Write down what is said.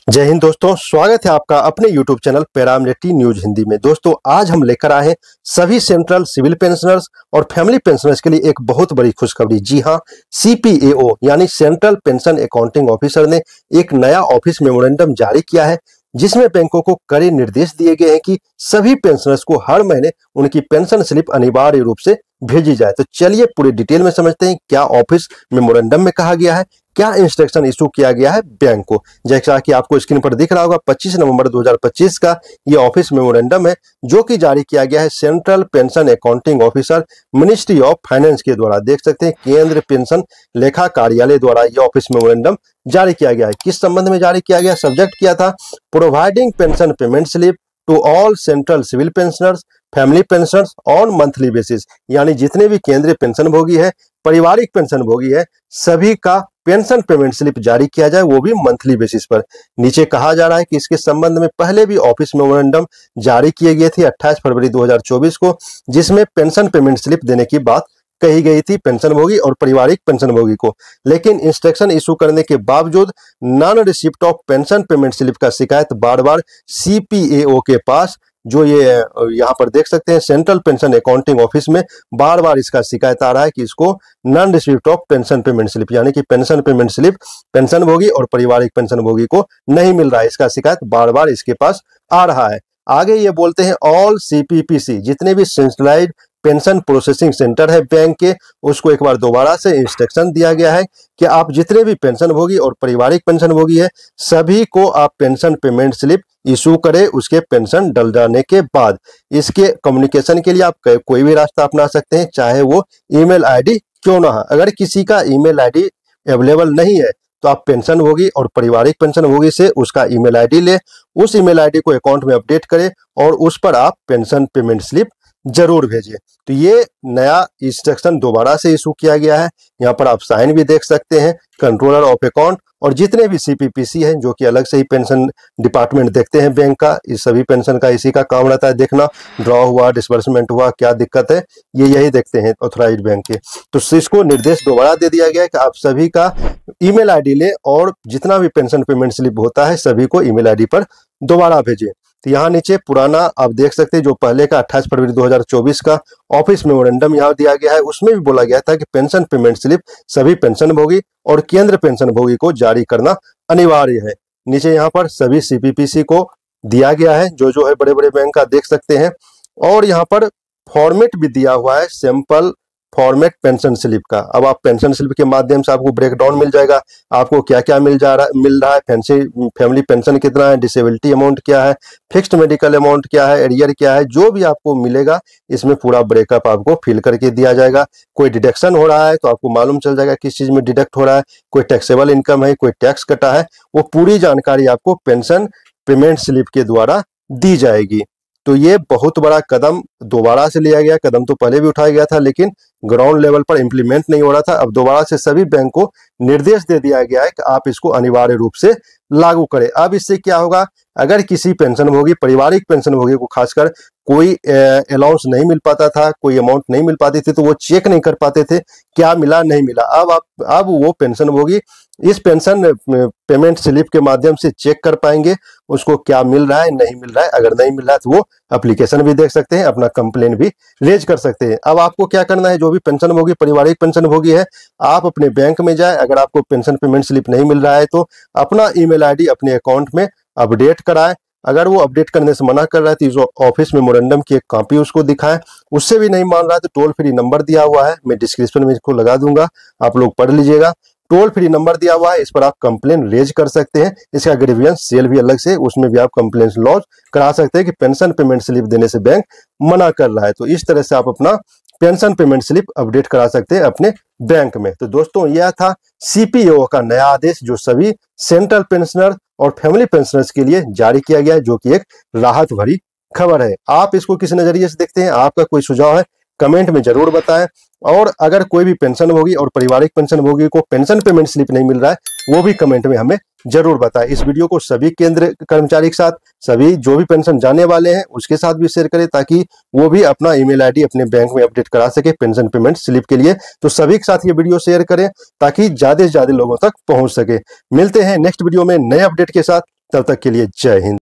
जय हिंद दोस्तों, स्वागत है आपका अपने YouTube channel paramilitary news Hindi में। दोस्तों आज हम लेकर आए हैं सभी सेंट्रल सिविल पेंशनर्स और फैमिली पेंशनर्स के लिए एक बहुत बड़ी खुशखबरी। जी हां, CPAO यानी सेंट्रल पेंशन अकाउंटिंग ऑफिसर ने एक नया ऑफिस मेमोरेंडम जारी किया है, जिसमें बैंकों को कड़े निर्देश दिए गए हैं कि सभी पेंशनर्स को हर महीने उनकी पेंशन स्लिप अनिवार्य रूप से भेजी जाए। तो चलिए पूरी डिटेल में समझते हैं क्या ऑफिस मेमोरेंडम में कहा गया है, क्या इंस्ट्रक्शन इशू किया गया है बैंक को। जैसा कि आपको स्क्रीन पर दिख रहा होगा, 25 नवंबर 2025 का ये ऑफिस मेमोरेंडम है, जो कि जारी किया गया है central pension accounting officer ministry of finance के द्वारा। देख सकते हैं केंद्र पेंशन लेखा कार्यालय द्वारा ये ऑफिस मेमोरेंडम जारी किया गया है। किस संबंध में जारी किया गया, सब्जेक्ट किया था providing pension payment slip to all central civil pensioners family pensioners on monthly basis, यानी जितने भी केंद्रीय पेंशन भोगी है, पारिवारिक पेंशन भोगी है, सभी का पेंशन पेमेंट स्लिप जारी किया जाए, वो भी मंथली बेसिस पर। नीचे कहा जा रहा है कि इसके संबंध में पहले भी ऑफिस मेमोरेंडम जारी किए गए थे 28 फरवरी 2024 को, जिसमें पेंशन पेमेंट स्लिप देने की बात कही गई थी पेंशन भोगी और पारिवारिक पेंशन भोगी को। लेकिन इंस्ट्रक्शन इशू करने के बावजूद non receipt of pension payment slip का शिकायत बार बार CPAO के पास, जो ये यहाँ पर देख सकते हैं सेंट्रल पेंशन अकाउंटिंग ऑफिस में बार बार इसका शिकायत आ रहा है कि इसको non receipt of pension payment slip यानी कि पेंशन पेमेंट स्लिप पेंशन भोगी और पारिवारिक पेंशन भोगी को नहीं मिल रहा है। इसका शिकायत बार बार इसके पास आ रहा है। आगे ये बोलते हैं ऑल CPPC, जितने भी सेंट्रलाइज्ड पेंशन प्रोसेसिंग सेंटर है बैंक के, उसको एक बार दोबारा से इंस्ट्रक्शन दिया गया है कि आप जितने भी पेंशन भोगी और पारिवारिक पेंशन भोगी है, सभी को आप पेंशन पेमेंट स्लिप इशू करें उसके पेंशन डल जाने के बाद। इसके कम्युनिकेशन के लिए आप कोई भी रास्ता अपना सकते हैं, चाहे वो ईमेल आईडी क्यों ना हो। अगर किसी का ईमेल आईडी अवेलेबल नहीं है तो आप पेंशन भोगी और पारिवारिक पेंशन भोगी से उसका ईमेल आईडी ले, उस ईमेल आईडी को अकाउंट में अपडेट करें और उस पर आप पेंशन पेमेंट स्लिप जरूर भेजिए। तो ये नया इंस्ट्रक्शन दोबारा से इशू किया गया है। यहाँ पर आप साइन भी देख सकते हैं कंट्रोलर ऑफ अकाउंट और जितने भी CPPC हैं, जो कि अलग से ही पेंशन डिपार्टमेंट देखते हैं बैंक का। इस सभी पेंशन का इसी का काम रहता है देखना, ड्रॉ हुआ, डिसबर्समेंट हुआ, क्या दिक्कत है, ये यही देखते हैं ऑथराइज्ड बैंक के। तो इसको निर्देश दोबारा दे दिया गया है कि आप सभी का ईमेल आईडी ले और जितना भी पेंशन पेमेंट स्लिप होता है सभी को ईमेल आईडी पर दोबारा भेजें। तो यहाँ नीचे पुराना आप देख सकते हैं, जो पहले का 28 फरवरी 2024 का ऑफिस मेमोरेंडम यहाँ दिया गया है, उसमें भी बोला गया था कि पेंशन पेमेंट स्लिप सभी पेंशन भोगी और केंद्र पेंशन भोगी को जारी करना अनिवार्य है। नीचे यहाँ पर सभी CPPC को दिया गया है, जो है बड़े बड़े बैंक का देख सकते हैं। और यहाँ पर फॉर्मेट भी दिया हुआ है, सैंपल फॉर्मेट पेंशन स्लिप का। अब आप पेंशन स्लिप के माध्यम से आपको ब्रेकडाउन मिल जाएगा, आपको क्या क्या मिल रहा है, फैमिली पेंशन कितना है, डिसेबिलिटी अमाउंट क्या है, फिक्स्ड मेडिकल अमाउंट क्या है, एरियर क्या है, जो भी आपको मिलेगा इसमें पूरा ब्रेकअप आपको फिल करके दिया जाएगा। कोई डिडक्शन हो रहा है तो आपको मालूम चल जाएगा किस चीज में डिडक्ट हो रहा है, कोई टैक्सेबल इनकम है, कोई टैक्स कटा है, वो पूरी जानकारी आपको पेंशन पेमेंट स्लिप के द्वारा दी जाएगी। तो ये बहुत बड़ा कदम दोबारा से लिया गया। कदम तो पहले भी उठाया गया था लेकिन ग्राउंड लेवल पर इंप्लीमेंट नहीं हो रहा था। अब दोबारा से सभी बैंक को निर्देश दे दिया गया है कि आप इसको अनिवार्य रूप से लागू करें। अब इससे क्या होगा, अगर किसी पेंशन भोगी, पारिवारिक पेंशन भोगी को खासकर कोई अलाउंस नहीं मिल पाता था, कोई अमाउंट नहीं मिल पाती थी, तो वो चेक नहीं कर पाते थे क्या मिला नहीं मिला। अब वो पेंशन भोगी इस पेंशन पेमेंट स्लिप के माध्यम से चेक कर पाएंगे उसको क्या मिल रहा है नहीं मिल रहा है। अगर नहीं मिल रहा है तो वो एप्लीकेशन भी देख सकते हैं, अपना कंप्लेन भी रेज कर सकते हैं। अब आपको क्या करना है, जो भी पेंशन भोगी, पारिवारिक पेंशन भोगी है, आप अपने बैंक में जाए। अगर आपको पेंशन पेमेंट स्लिप नहीं मिल रहा है तो अपना ईमेल आईडी अपने अकाउंट में अपडेट कराएं। अगर वो अपडेट करने से मना कर रहा है तो ऑफिस मेमोरेंडम की एक कॉपी उसको दिखाएं। उससे भी नहीं मान रहा है तो टोल फ्री नंबर दिया हुआ है, मैं डिस्क्रिप्शन में इसको लगा दूंगा, आप लोग पढ़ लीजिएगा। टोल फ्री नंबर दिया हुआ है, इस पर आप कंप्लेन रेज कर सकते हैं। इसका ग्रीवियंस सेल भी अलग से, उसमें भी आप कंप्लेन लॉन्च करा सकते हैं कि पेंशन पेमेंट स्लिप देने से बैंक मना कर रहा है। तो इस तरह से आप अपना पेंशन पेमेंट स्लिप अपडेट करा सकते हैं अपने बैंक में। तो दोस्तों यह था CPAO का नया आदेश, जो सभी सेंट्रल पेंशनर और फैमिली पेंशनर्स के लिए जारी किया गया है, जो कि एक राहत भरी खबर है। आप इसको किस नजरिए से देखते हैं, आपका कोई सुझाव है कमेंट में जरूर बताएं। और अगर कोई भी पेंशन भोगी और पारिवारिक पेंशन भोगी को पेंशन पेमेंट स्लिप नहीं मिल रहा है, वो भी कमेंट में हमें जरूर बताएं। इस वीडियो को सभी केंद्र कर्मचारी के साथ, सभी जो भी पेंशन जाने वाले हैं उसके साथ भी शेयर करें, ताकि वो भी अपना ईमेल आईडी अपने बैंक में अपडेट करा सके पेंशन पेमेंट स्लिप के लिए। तो सभी के साथ ये वीडियो शेयर करें ताकि ज्यादा से ज्यादा लोगों तक पहुंच सके। मिलते हैं नेक्स्ट वीडियो में नए अपडेट के साथ। तब तक के लिए जय हिंद।